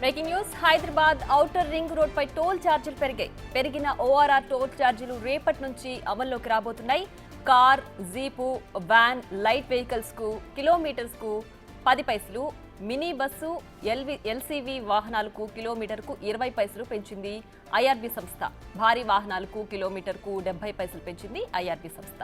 Breaking news Hyderabad outer ring road పై toll ఛార్జీలు పెరిగిన ఓఆర్ఆర్ టోల్ ఛార్జీలు రేపటి నుంచి అమల్లోకి రాబోతున్నాయి. Car, jeep, van, light vehicles కు కిలోమీటర్స్ కు 10 పైసలు, మినీ బస్సు, ఎల్సీవీ వాహనాలకు కిలోమీటర్కు 20 పైసలు పెంచింది ఐఆర్బీ సంస్థ. భారీ వాహనాలకు కిలోమీటర్కు 70 పైసలు పెంచింది ఐఆర్బీ సంస్థ.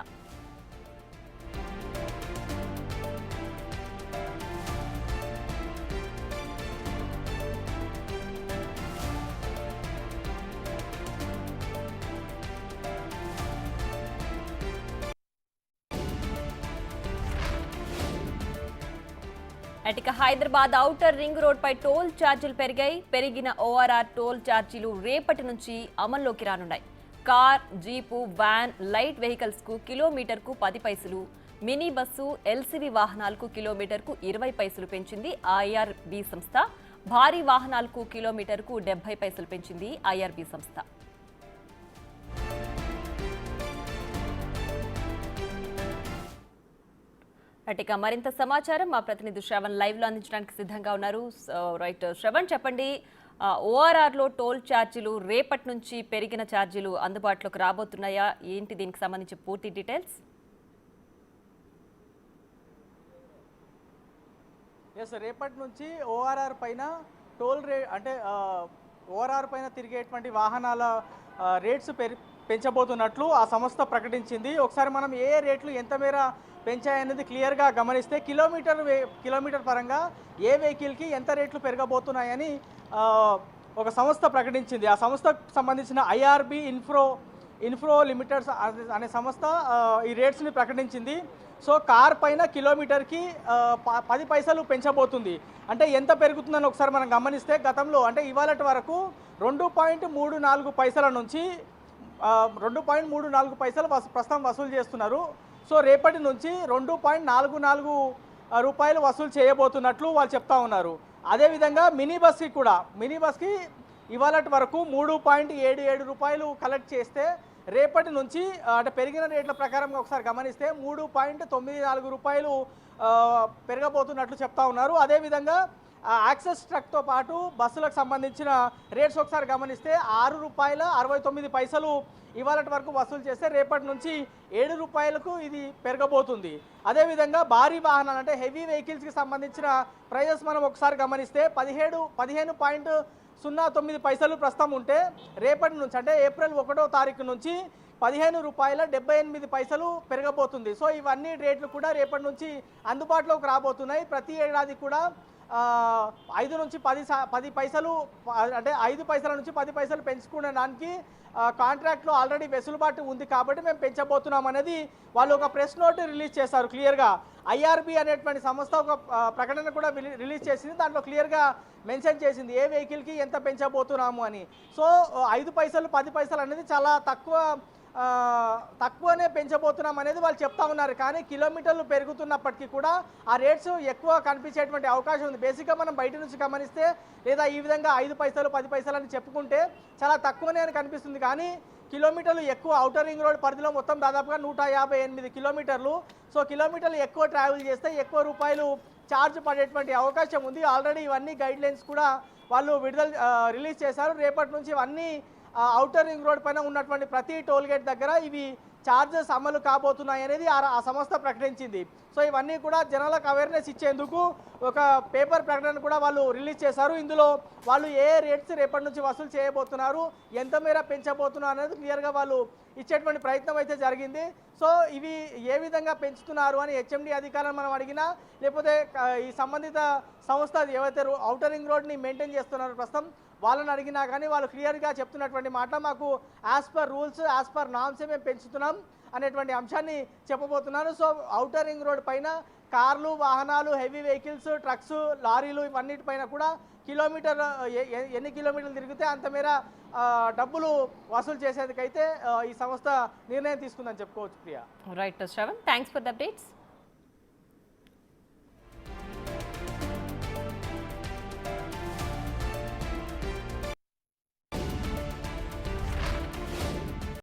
అటిక హైదరాబాద్ ఔటర్ రింగ్ రోడ్ పై టోల్ ఛార్జీలు పెరిగిన ఓఆర్ఆర్ టోల్ ఛార్జీలు రేపటి నుంచి అమల్లోకి రానున్నాయి. Car, jeep, van, light vehicles కు కిలోమీటర్కు 10 పైసలు, మినీ బస్సు, ఎల్సీవీ వాహనాలకు కిలోమీటర్కు 20 పైసలు పెంచింది ఐఆర్బీ సంస్థ. భారీ వాహనాలకు కిలోమీటర్కు 70 పైసలు పెంచింది ఐఆర్బీ సంస్థ. అటిక మరింత సమాచారం మా ప్రతినిధి శ్రవణ్ లైవ్ లో అందించడానికి సిద్ధంగా ఉన్నారు. రైట్ శ్రవణ్, చెప్పండి, ఓఆర్ఆర్ లో టోల్ ఛార్జీలు రేపటి నుంచి పెరిగిన ఛార్జీలు అందుబాటులోకి రాబోతున్నాయా? ఏంటి దీనికి సంబంధించి పూర్తి డీటెయిల్స్? రేపటి నుంచి ఓఆర్ఆర్ పైన టోల్ అంటే ఓఆర్ఆర్ పైన తిరిగేటువంటి వాహనాల రేట్స్ పెంచబోతున్నట్లు ఆ సంస్థ ప్రకటించింది. ఒకసారి మనం ఏ రేట్లు ఎంత మేర పెంచాయనేది క్లియర్గా గమనిస్తే కిలోమీటర్ పరంగా ఏ వెహికల్కి ఎంత రేట్లు పెరగబోతున్నాయని ఒక సంస్థ ప్రకటించింది. ఆ సంస్థకు సంబంధించిన ఐఆర్బీ ఇన్ఫ్రో లిమిటెడ్స్ అనే సంస్థ ఈ రేట్స్ని ప్రకటించింది. సో కార్ పైన కిలోమీటర్కి 10 పైసలు పెంచబోతుంది. అంటే ఎంత పెరుగుతుందని ఒకసారి మనం గమనిస్తే గతంలో అంటే ఇవాళటి వరకు 2.34 పైసల నుంచి 2.34 పైసలు ప్రస్తుతం వసూలు చేస్తున్నారు. సో రేపటి నుంచి 2.44 రూపాయలు వసూలు చేయబోతున్నట్లు వాళ్ళు చెప్తా ఉన్నారు. అదేవిధంగా మినీ బస్కి ఇవాళటి వరకు 3.77 రూపాయలు కలెక్ట్ చేస్తే రేపటి నుంచి అంటే పెరిగిన రేట్ల ప్రకారంగా ఒకసారి గమనిస్తే 3.94 రూపాయలు పెరగబోతున్నట్లు చెప్తా ఉన్నారు. అదేవిధంగా యాక్సెస్ ట్రక్తో పాటు బస్సులకు సంబంధించిన రేట్స్ ఒకసారి గమనిస్తే 6 రూపాయల 69 పైసలు ఇవాళటి వరకు వసూలు చేస్తే రేపటి నుంచి 7 రూపాయలకు ఇది పెరగబోతుంది. అదేవిధంగా భారీ వాహనాలు అంటే హెవీ వెహికల్స్కి సంబంధించిన ప్రైజెస్ మనం ఒకసారి గమనిస్తే 15.09 పైసలు ప్రస్తుతం ఉంటే రేపటి నుంచి అంటే ఏప్రిల్ 1వ తారీఖు నుంచి 15 రూపాయల 78 పైసలు పెరగబోతుంది. సో ఇవన్నీ రేట్లు కూడా రేపటి నుంచి అందుబాటులోకి రాబోతున్నాయి. ప్రతి ఏడాది కూడా 5 నుంచి 10 పైసలు అంటే 5 పైసల నుంచి 10 పైసలు పెంచుకునే దానికి కాంట్రాక్ట్లో ఆల్రెడీ వెసులుబాటు ఉంది కాబట్టి మేము పెంచబోతున్నాం అనేది వాళ్ళు ఒక ప్రెస్ నోట్ రిలీజ్ చేశారు. క్లియర్గా ఐఆర్బీ అనేటువంటి సంస్థ ఒక ప్రకటన కూడా రిలీజ్ చేసింది. దాంట్లో క్లియర్గా మెన్షన్ చేసింది ఏ వెహికల్కి ఎంత పెంచబోతున్నాము అని. సో 5 పైసలు 10 పైసలు అనేది చాలా తక్కువనే పెంచబోతున్నాం అనేది వాళ్ళు చెప్తా ఉన్నారు. కానీ కిలోమీటర్లు పెరుగుతున్నప్పటికీ కూడా ఆ రేట్స్ ఎక్కువ కనిపించేటువంటి అవకాశం ఉంది. బేసిక్గా మనం బయట నుంచి గమనిస్తే లేదా ఈ విధంగా 5 పైసలు 10 పైసలు అని చెప్పుకుంటే చాలా తక్కువనే అని కనిపిస్తుంది. కానీ కిలోమీటర్లు ఎక్కువ ఔటర్ రింగ్ రోడ్ పరిధిలో మొత్తం దాదాపుగా 158 కిలోమీటర్లు. సో కిలోమీటర్లు ఎక్కువ ట్రావెల్ చేస్తే ఎక్కువ రూపాయలు ఛార్జ్ పడేటువంటి అవకాశం ఉంది. ఆల్రెడీ ఇవన్నీ గైడ్లైన్స్ కూడా వాళ్ళు రిలీజ్ చేశారు. రేపటి నుంచి ఇవన్నీ ఔటర్ రింగ్ రోడ్ పైన ఉన్నటువంటి ప్రతి టోల్ గేట్ దగ్గర ఇవి ఛార్జెస్ అమలు కాబోతున్నాయి అనేది ఆ సంస్థ ప్రకటించింది. సో ఇవన్నీ కూడా జనాలకు అవేర్నెస్ ఇచ్చేందుకు ఒక పేపర్ ప్రకటన కూడా వాళ్ళు రిలీజ్ చేశారు. ఇందులో వాళ్ళు ఏ రేట్స్ రేపటి నుంచి వసూలు చేయబోతున్నారు, ఎంత మేర పెంచబోతున్నారు అనేది క్లియర్గా వాళ్ళు ఇచ్చేటువంటి ప్రయత్నం అయితే జరిగింది. సో ఇవి ఏ విధంగా పెంచుతున్నారు అని హెచ్ఎండి అధికారులను మనం అడిగినా లేకపోతే ఈ సంబంధిత సంస్థ ఏవైతే ఔటర్ రింగ్ రోడ్ని మెయింటైన్ చేస్తున్నారు ప్రస్తుతం వాళ్ళని అడిగినా కానీ వాళ్ళు క్లియర్గా చెప్తున్నటువంటి మాట మాకు as per rules as per నామ్సే మేము పెంచుతున్నాం అనేటువంటి అంశాన్ని చెప్పబోతున్నారు. సో ఔటర్ రింగ్ రోడ్ పైన కార్లు, వాహనాలు, హెవీ వెహికల్స్, ట్రక్స్, లారీలు ఇవన్నిటిపైన కూడా ఎన్ని కిలోమీటర్లు తిరిగితే అంత మేర డబ్బులు వసూలు చేసేందుకైతే ఈ సంస్థ నిర్ణయం తీసుకుందని చెప్పుకోవచ్చు. Priya. Right Shravan, thanks for the updates.